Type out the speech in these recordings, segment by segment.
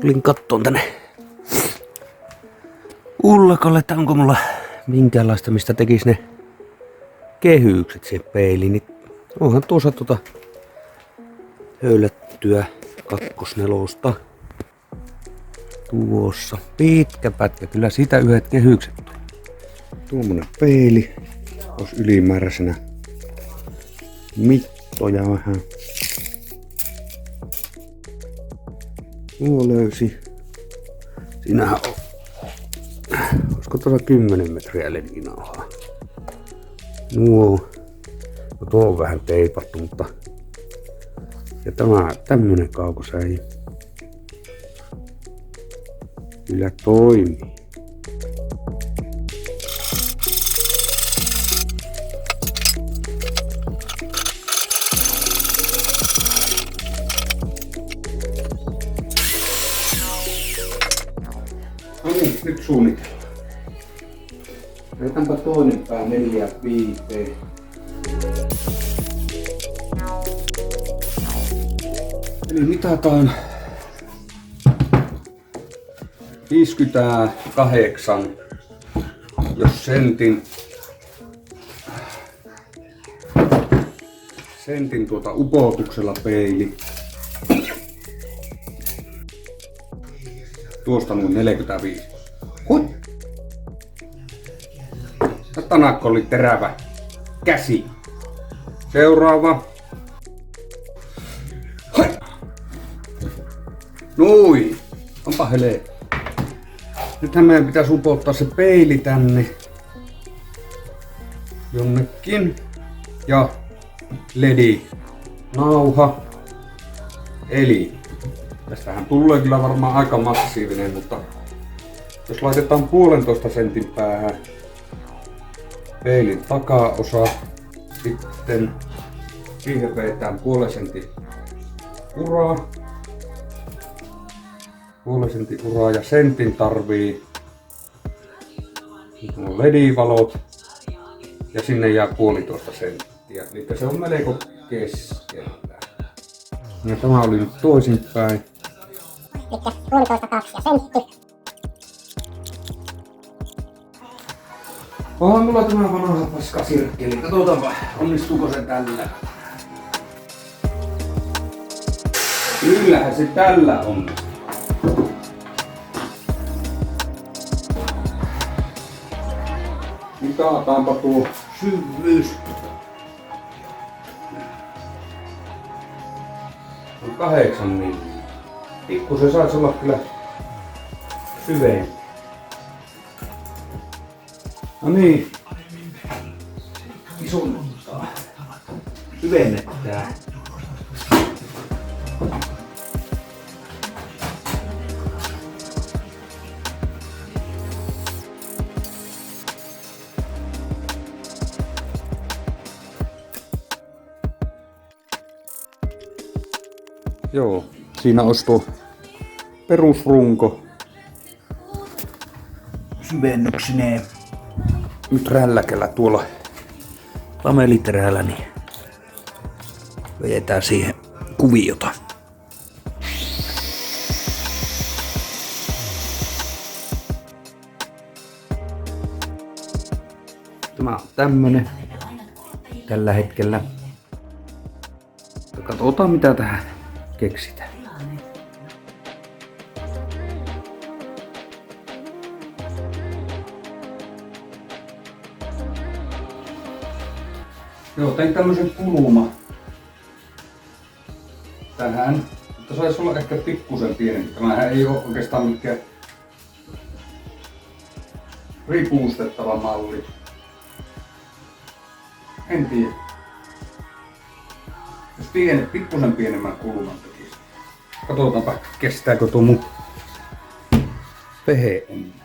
Tulin kattoon tänne ullakolle, että onko mulla minkäänlaista, mistä tekis ne kehykset siihen peiliin. Niin onhan tuossa höylättyä kakkosnelosta. Tuossa pitkä pätkä, kyllä siitä yhdet kehykset tuli. Tuommoinen peili, olisi ylimääräisenä mittoja vähän. Nuo löysi. Siinähän on, olisiko tuossa 10 metriä leninauhaa. Tuo on vähän teipattu, mutta ja tämmönen kaukosäi kyllä toimii. No niin, nyt suunnitellaan. Laitetaanpa toinen pää 4-5. Eli mitataan 58, jos sentin upotuksella peili. Tuosta noin 45. Hui! Tanakko oli terävä käsi. Seuraava. Hoi! Noin! Onpa helee. Nythän meidän pitäisi upottaa se peili tänne jonnekin. Ja ledi nauha. Eli tästähän tulee kyllä varmaan aika massiivinen, mutta jos laitetaan 1,5 sentin päähän peilin takaosa, sitten siihen vedetään 0,5 sentin uraa. 0,5 sentin uraa ja sentin tarvii nuo ledivalot ja sinne jää 1,5 senttiä. Eli se on melko keskellä. Ja tämä oli nyt toisinpäin. Eli 1,5-2 sentti. Onhan mulla tämä vanha paska sirkkeli. Katsotaanpa, onnistuuko se tällä. Kyllähän se tällä onnistuu. Mitataanpa tuo syvyys. On 8 milliä. Pikkusen saisi olla kyllä syvempi. No niin. Isonnuttaa. Syvennetään. Joo, siinä olisi tuo perusrunko syvennyksineen. Nyt rälläkällä tuolla lameliterällä niin vedetään siihen kuviota. Tämä on tämmönen tällä hetkellä. Katsotaan mitä tähän keksitään. Joo, tein tämmösen kuluma tähän, mutta saisi olla ehkä pikkusen pienempi. Tämähän ei ole oikeastaan mikään ripustettava malli. En tiedä. Jos pikkusen pienemmän kuluman tekisi. Katsotaanpa kestääkö tuo mun pehe enää.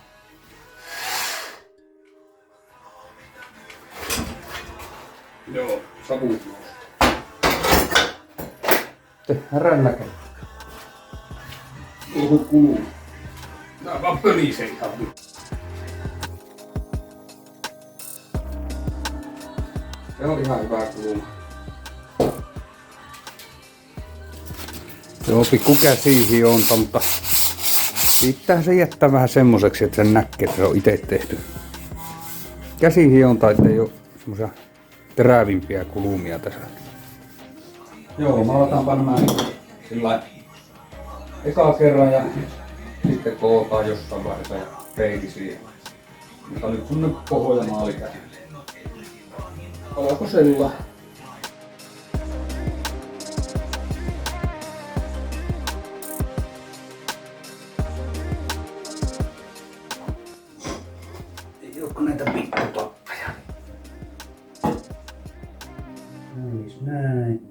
Joo, savuus nousi. Tehdään rälläkällä. Oho kuluu. Tää vaan pölisee ihan nyt. Se on ihan hyvä kuluma. Joo, pikku käsihionta, mutta Pitää se jättää vähän semmoiseksi, että sen näkee, että se on itse tehty. Käsihionta, ettei ole semmoisia terävimpiä kulumia tässä. Joo, mä aletaan panemaan sillä eka kerran ja sitten kootaan jossain vaiheessa ja peili siihen. Mutta nyt semmonen pohjamaali tähän. Valkoisella. Ei olekaan näitä pikkutappeja. Näin.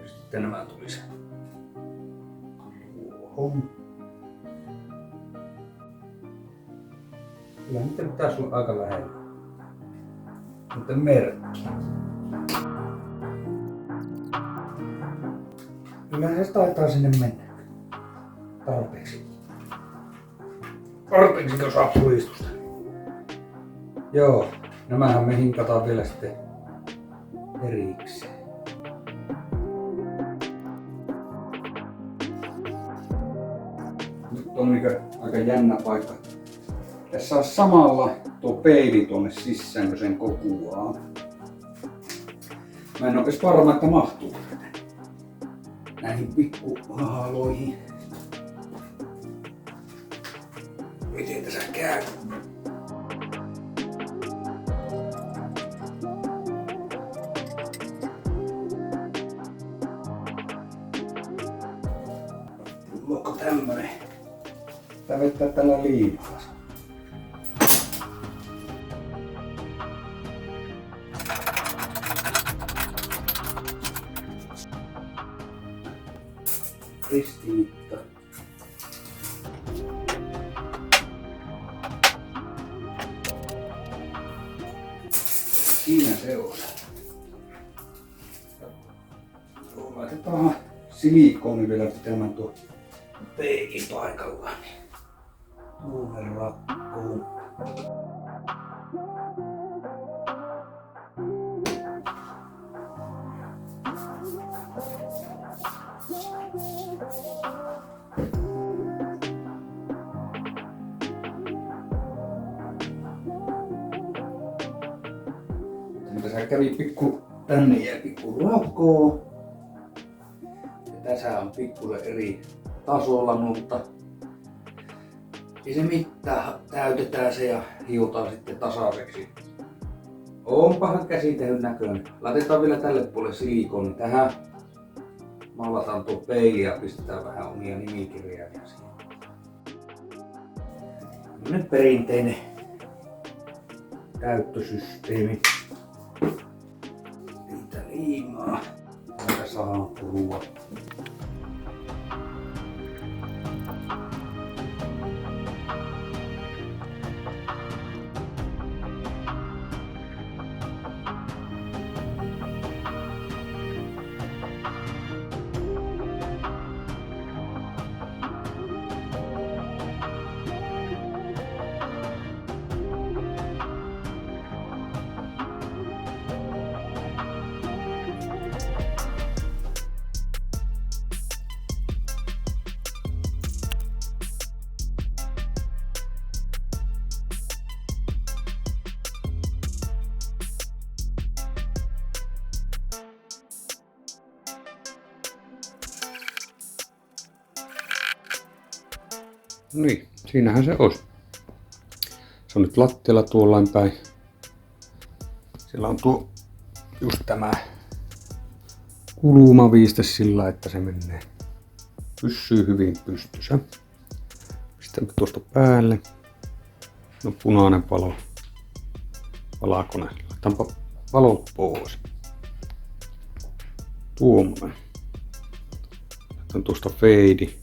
Sitten nämä tulisi tuohon. Kyllä nyt pitäisi olla aika lähellä. Mutta merkki. Kyllä se taitaa sinne mennä. Tarpeeksi. Tarpeeksi kun saa puistusta. Joo, nämähän me hinkataan vielä sitten erikseen. Nyt on aika jännä paikka. Tässä on samalla tuo peili tuonne sisään, kun sen kokuaa. Mä en oo edes varma, että mahtuu näihin pikkuhaaloihin. Miten tässä käy? Onko tämmönen? Tää vettää tällä liimaa. Ristimitta. Siinä se on. Laitetaan silikoni vielä pitämään tuo peilin paikallaan. Tuohon rappuun. Tässä kävi pikku tänne ja pikku lakoo. Ja tässä on pikkusen eri tasolla, mutta ei se mitään. Täytetään se ja hiotaan sitten tasaiseksi. Onpahan käsitehyn näköinen. Laitetaan vielä tälle puolelle silikoni tähän. Maalataan tuo peili ja pistetään vähän omia nimikirjaimia siihen. Tämmönen perinteinen käyttösysteemi. Niitä liimaa. Tätä saa purua. Niin, siinähän se olisi. Se on nyt lattialla tuollain päin. Siellä on tuo just tämä kulumaviiste sillä, että se menee. Pysyy hyvin pystyssä. Pistämme tuosta päälle. No punainen valo. Valakone. Laitaanpa valot pois. Tuommoinen. Laitan tuosta feidi.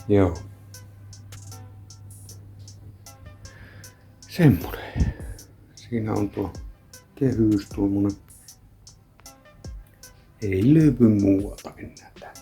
Joo. Semmonen. Siinä on tuo kehys tuommoinen. Ei löydy muualta enää tätä.